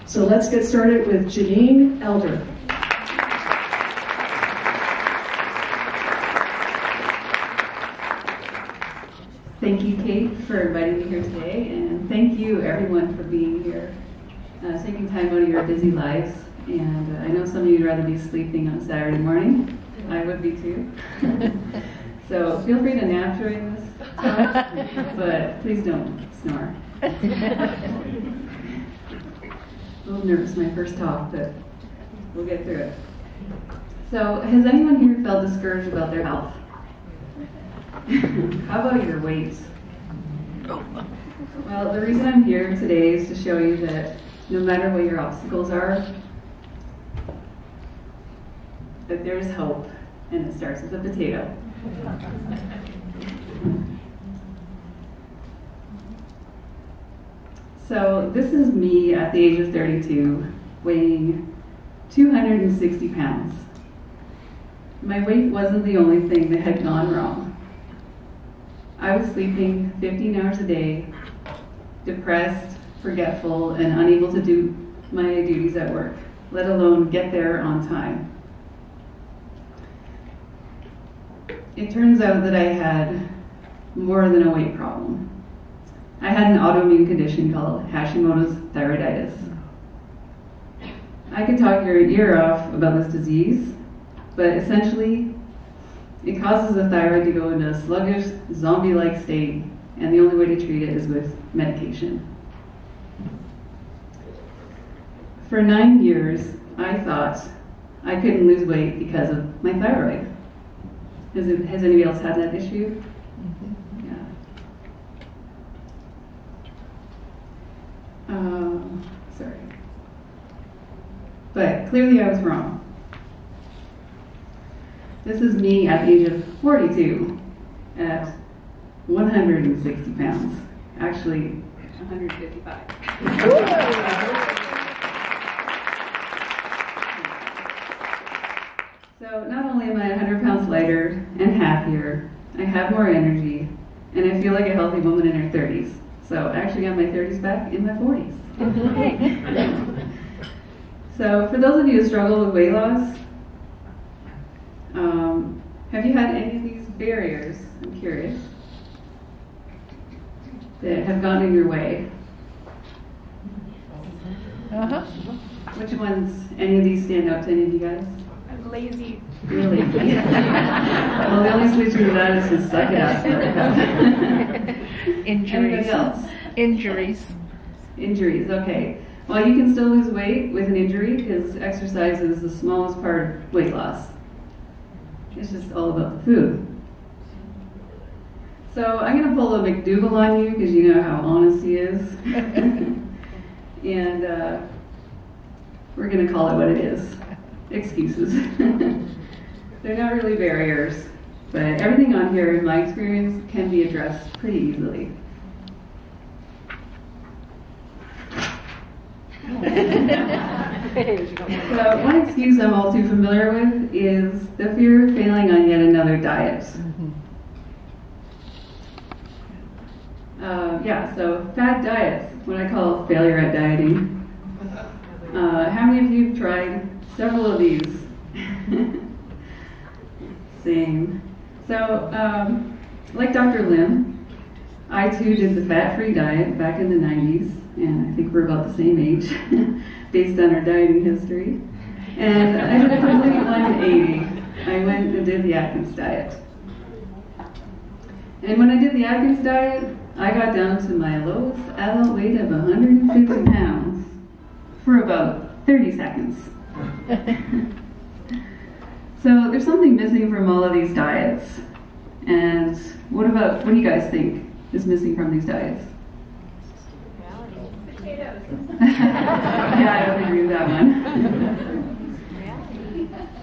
So let's get started with Janine Elder. Thank you, Kate, for inviting me here today, and thank you, everyone, for being here, taking time out of your busy lives. And I know some of you would rather be sleeping on a Saturday morning. I would be too. So feel free to nap during this talk, but please don't snore. A little nervous, my first talk, but we'll get through it. So has anyone here felt discouraged about their health? How about your weight? Well, the reason I'm here today is to show you that no matter what your obstacles are, that there's hope, and it starts with a potato. So this is me at the age of 32, weighing 260 pounds. My weight wasn't the only thing that had gone wrong. I was sleeping 15 hours a day, depressed, forgetful, and unable to do my duties at work, let alone get there on time. It turns out that I had more than a weight problem. I had an autoimmune condition called Hashimoto's thyroiditis. I could talk your ear off about this disease, but essentially, it causes the thyroid to go into a sluggish, zombie-like state, and the only way to treat it is with medication. For 9 years, I thought I couldn't lose weight because of my thyroid. Has anybody else had that issue? Yeah. Sorry. But clearly I was wrong. This is me at the age of 42 at 160 pounds. Actually, 155. So not only am I 100 pounds lighter and happier, I have more energy, and I feel like a healthy woman in her 30s. So I actually got my 30s back in my 40s. So for those of you who struggle with weight loss, have you had any of these barriers, I'm curious, that have gone in your way? Which ones, any of these stand out to any of you guys? I'm lazy. You're lazy. Well, the only solution to that is to suck it up. Injuries. Anybody else? Injuries. Injuries, okay. Well, you can still lose weight with an injury because exercise is the smallest part of weight loss. It's just all about the food. So I'm going to pull a McDougal on you because you know how honest he is. And we're going to call it what it is. Excuses. They're not really barriers, but everything on here, in my experience, can be addressed pretty easily. So one excuse I'm all too familiar with is the fear of failing on yet another diet. So fad diets, what I call failure at dieting. How many of you have tried several of these? Same. So, like Dr. Lim, I too did the fat-free diet back in the 90s, and I think we're about the same age based on our dieting history. And I did a complete 180. I went and did the Atkins diet. And when I did the Atkins diet, I got down to my lowest adult weight of 150 pounds for about 30 seconds. So there's something missing from all of these diets. And what do you guys think is missing from these diets? Potatoes. Yeah, I don't agree with that one.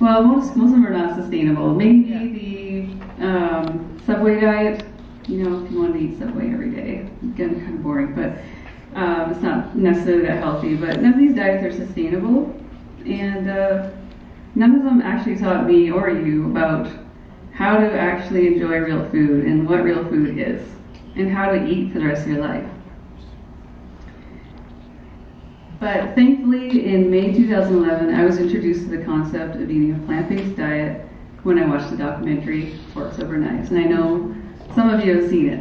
Well, most of them are not sustainable. Maybe the Subway diet, if you want to eat Subway every day, it's getting kind of boring, but it's not necessarily that healthy. But none of these diets are sustainable, and none of them actually taught me or you about how to actually enjoy real food and what real food is, and how to eat for the rest of your life. But thankfully, in May 2011, I was introduced to the concept of eating a plant-based diet when I watched the documentary Forks Over Knives. And I know some of you have seen it.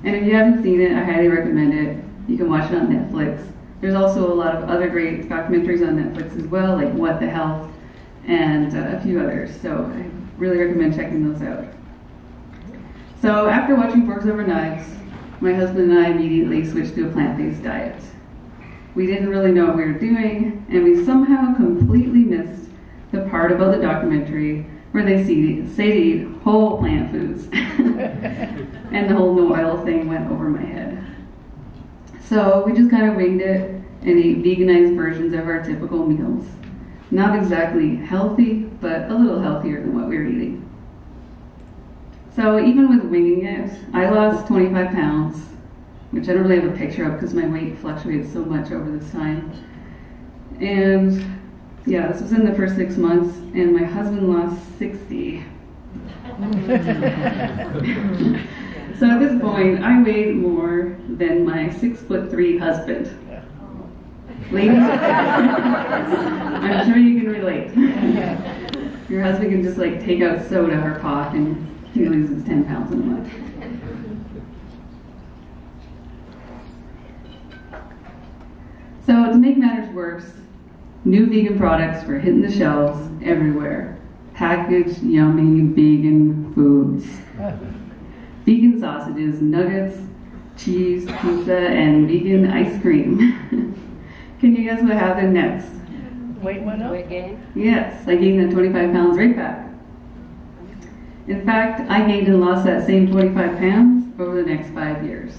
And if you haven't seen it, I highly recommend it. You can watch it on Netflix. There's also a lot of other great documentaries on Netflix as well, like What the Health and a few others. So I really recommend checking those out. So after watching Forks Over Knives, my husband and I immediately switched to a plant-based diet. We didn't really know what we were doing, and we somehow completely missed the part about the documentary where they say to eat whole plant foods. And the whole no oil thing went over my head. So we just kind of winged it and ate veganized versions of our typical meals. Not exactly healthy, but a little healthier than what we were eating. So even with winging it, I lost 25 pounds, which I don't really have a picture of because my weight fluctuated so much over this time. And yeah, this was in the first 6 months, and my husband lost 60. So at this point, I weighed more than my 6'3" husband. Ladies, I'm sure you can relate. Your husband can just like take out soda or pop and he loses 10 pounds in a month. So to make matters worse, new vegan products were hitting the shelves everywhere. Packaged, yummy, vegan foods. Vegan sausages, nuggets, cheese, pizza, and vegan ice cream. Can you guess what happened next? Weight went up? Weight gain? Yes, I gained the 25 pounds right back. In fact, I gained and lost that same 25 pounds over the next 5 years.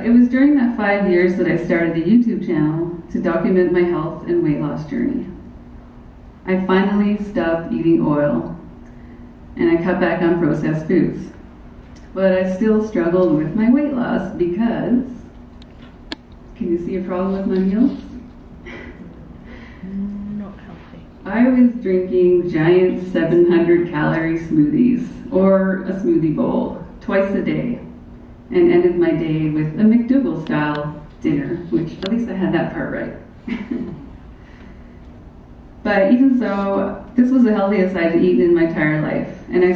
It was during that 5 years that I started a YouTube channel to document my health and weight loss journey. I finally stopped eating oil, and I cut back on processed foods. But I still struggled with my weight loss because, can you see a problem with my meals? Not healthy. I was drinking giant 700-calorie smoothies, or a smoothie bowl, twice a day, and ended my day with a McDougal-style dinner, which at least I had that part right. But even so, this was the healthiest I'd eaten in my entire life, and I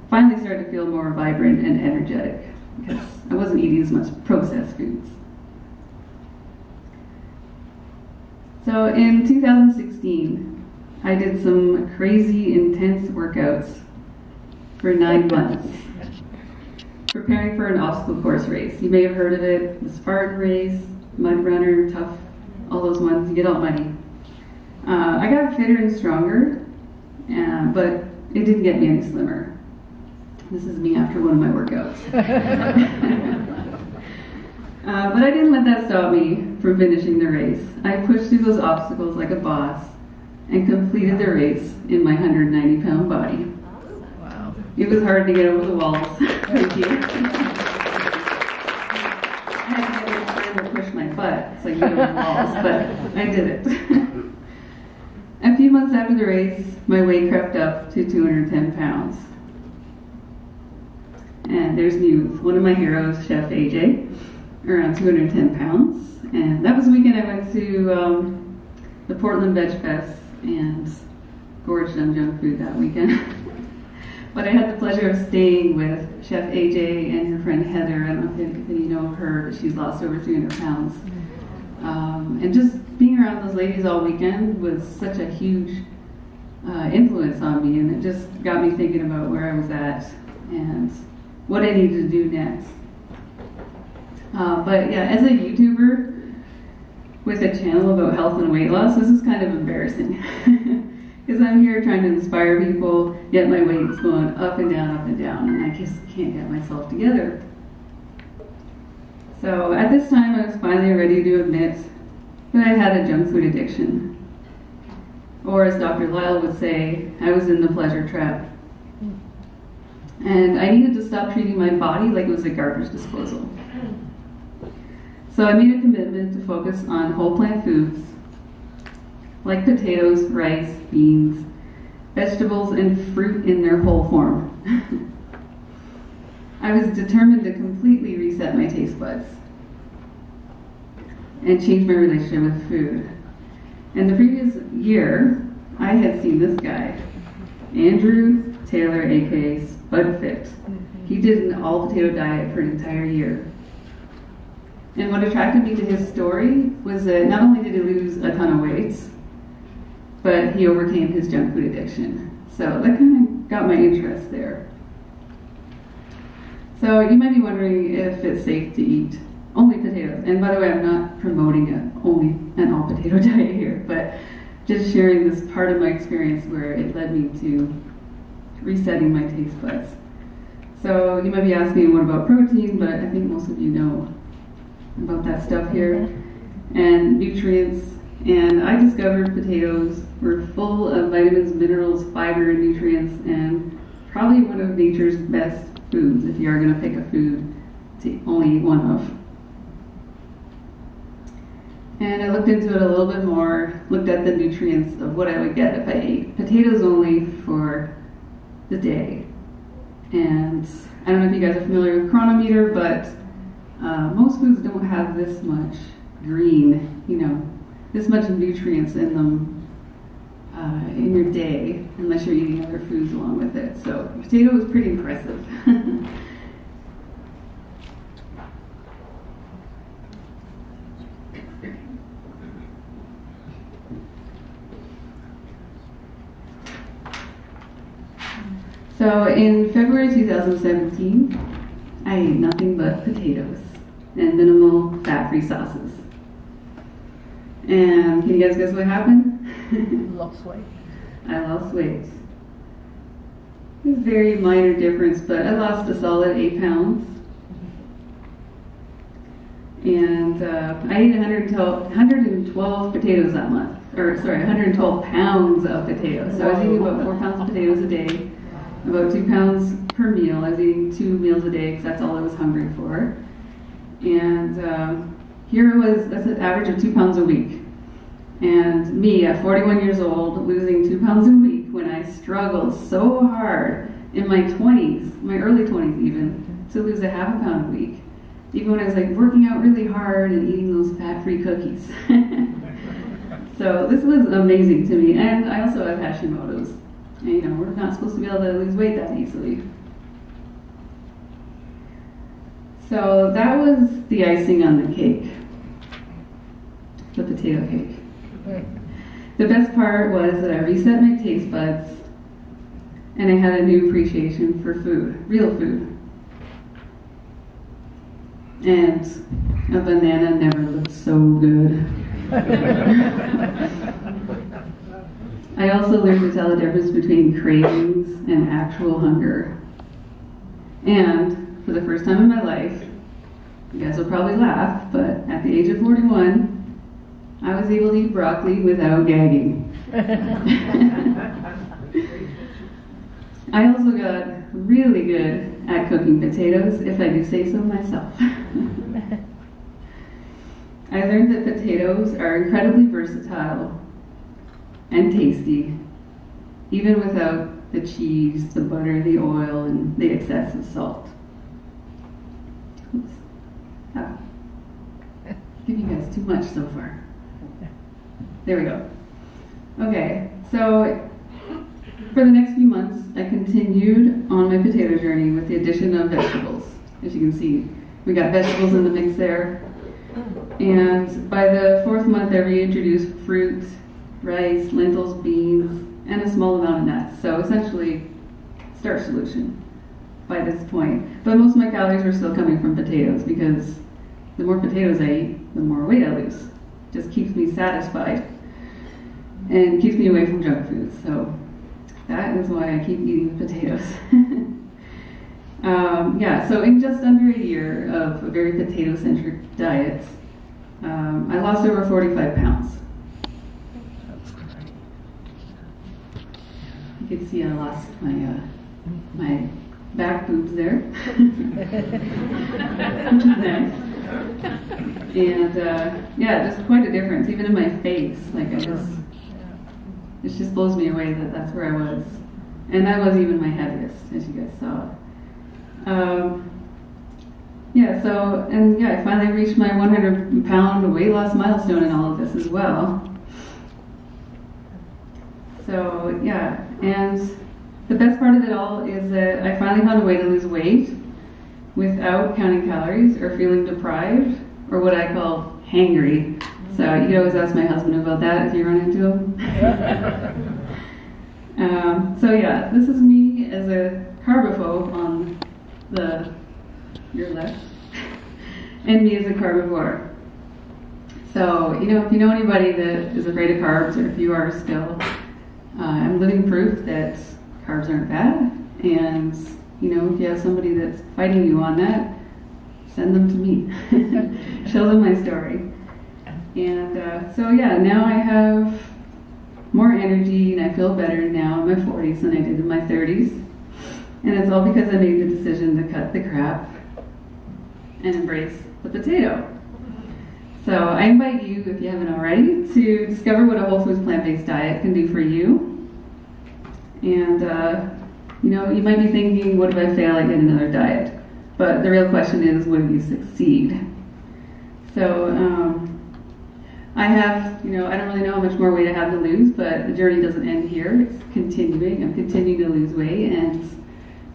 finally started to feel more vibrant and energetic because I wasn't eating as much processed foods. So in 2016, I did some crazy, intense workouts for 9 months, preparing for an obstacle course race. You may have heard of it, the Spartan race, Mud Runner, Tough, all those ones, you get all money. I got fitter and stronger, but it didn't get me any slimmer. This is me after one of my workouts. But I didn't let that stop me from finishing the race. I pushed through those obstacles like a boss and completed the race in my 190-pound body. Wow. It was hard to get over the walls. Thank you. I had to stand and push my butt so I could get over the walls, but I did it. A few months after the race, my weight crept up to 210 pounds. And there's me with one of my heroes, Chef AJ, around 210 pounds. And that was the weekend I went to the Portland Veg Fest and gorged on junk food that weekend. But I had the pleasure of staying with Chef AJ and her friend Heather. I don't know if you know her, but she's lost over 300 pounds. And just being around those ladies all weekend was such a huge influence on me, and it just got me thinking about where I was at and what I needed to do next. But yeah, as a YouTuber with a channel about health and weight loss, this is kind of embarrassing. Because I'm here trying to inspire people, yet my weight's going up and down, and I just can't get myself together. So at this time, I was finally ready to admit that I had a junk food addiction. Or as Dr. Lyle would say, I was in the pleasure trap. And I needed to stop treating my body like it was a garbage disposal. So I made a commitment to focus on whole plant foods, like potatoes, rice, beans, vegetables, and fruit in their whole form. I was determined to completely reset my taste buds and change my relationship with food. And the previous year, I had seen this guy, Andrew Taylor, aka SpudFit. He did an all-potato diet for an entire year. And what attracted me to his story was that not only did he lose a ton of weight, but he overcame his junk food addiction. So that kind of got my interest there. So you might be wondering if it's safe to eat only potatoes. And by the way, I'm not promoting only an all-potato diet here, but just sharing this part of my experience where it led me to resetting my taste buds. So you might be asking, what about protein? But I think most of you know about that stuff here. And nutrients. And I discovered potatoes were full of vitamins, minerals, fiber, and nutrients, and probably one of nature's best foods if you are going to pick a food to only eat one of. And I looked into it a little bit more, looked at the nutrients of what I would get if I ate potatoes only for the day. And I don't know if you guys are familiar with Chronometer, but most foods don't have this much green, this much nutrients in them in your day, unless you're eating other foods along with it. So potato is pretty impressive. So in February 2017, I ate nothing but potatoes and minimal fat-free sauces. And can you guys guess what happened? Lost weight. I lost weight. It was a very minor difference, but I lost a solid 8 pounds. And I ate 112 potatoes that month. 112 pounds of potatoes. So I was eating about 4 pounds of potatoes a day, about 2 pounds per meal. I was eating 2 meals a day because that's all I was hungry for. And here it was, that's an average of 2 pounds a week. And me at 41 years old, losing 2 pounds a week when I struggled so hard in my 20s, my early 20s even, to lose a half a pound a week. Even when I was like working out really hard and eating those fat-free cookies. So this was amazing to me. And I also have Hashimoto's. And we're not supposed to be able to lose weight that easily. So that was the icing on the cake, the potato cake. The best part was that I reset my taste buds and I had a new appreciation for food, real food. And a banana never looked so good. I also learned to tell the difference between cravings and actual hunger. And for the first time in my life, you guys will probably laugh, but at the age of 41, I was able to eat broccoli without gagging. I also got really good at cooking potatoes, if I do say so myself. I learned that potatoes are incredibly versatile and tasty, even without the cheese, the butter, the oil, and the excessive salt. Oops. Oh. Give you guys too much so far. There we go. Okay, so for the next few months, I continued on my potato journey with the addition of vegetables. As you can see, we got vegetables in the mix there. And by the 4th month, I reintroduced fruit, rice, lentils, beans, and a small amount of nuts. So essentially, starch solution by this point. But most of my calories were still coming from potatoes because the more potatoes I eat, the more weight I lose. Just keeps me satisfied and keeps me away from junk food. So that is why I keep eating the potatoes. So in just under a year of a very potato-centric diet, I lost over 45 pounds. You can see I lost my back boobs there, which is nice. And just quite a difference, even in my face. It just blows me away that that's where I was. And that was even my heaviest, as you guys saw. Yeah, so, and yeah, I finally reached my 100-pound weight loss milestone in all of this as well. So, yeah, and the best part of it all is that I finally found a way to lose weight without counting calories or feeling deprived, or what I call hangry. So you can always ask my husband about that if you run into him. So yeah, this is me as a carbophobe on your left, and me as a carbivore. So, you know, if you know anybody that is afraid of carbs, or if you are still, I'm living proof that carbs aren't bad. And, you know, if you have somebody that's fighting you on that, send them to me. Show them my story. And so, yeah, now I have more energy and I feel better now in my 40s than I did in my 30s. And it's all because I made the decision to cut the crap and embrace the potato. So I invite you, if you haven't already, to discover what a whole foods plant-based diet can do for you. And, you know, you might be thinking, what if I fail at yet another diet? But the real question is, what if you succeed? So I have, you know, I don't really know how much more weight I have to lose, but the journey doesn't end here. It's continuing. I'm continuing to lose weight, and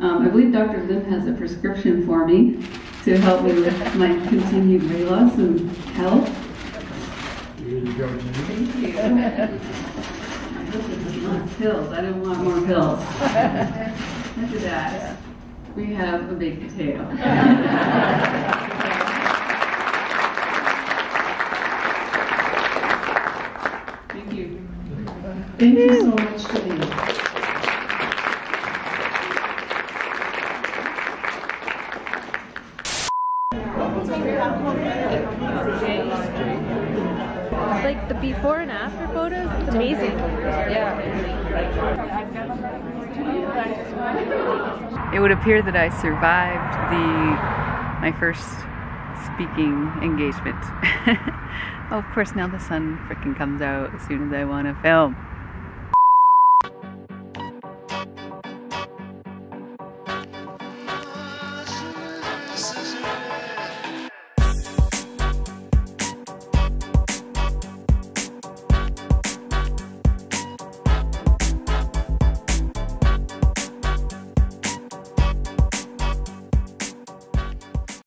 I believe Dr. Lim has a prescription for me to help me with my continued weight loss and health. Here you go, Jenny. Thank you. This is not pills. I don't want more pills. Look at that. We have a baked potato. Thank you. Thank you so much, Janine. Like the before and after photos, it's amazing. Yeah. It would appear that I survived my first speaking engagement. Oh, of course, now the sun frickin' comes out as soon as I want to film.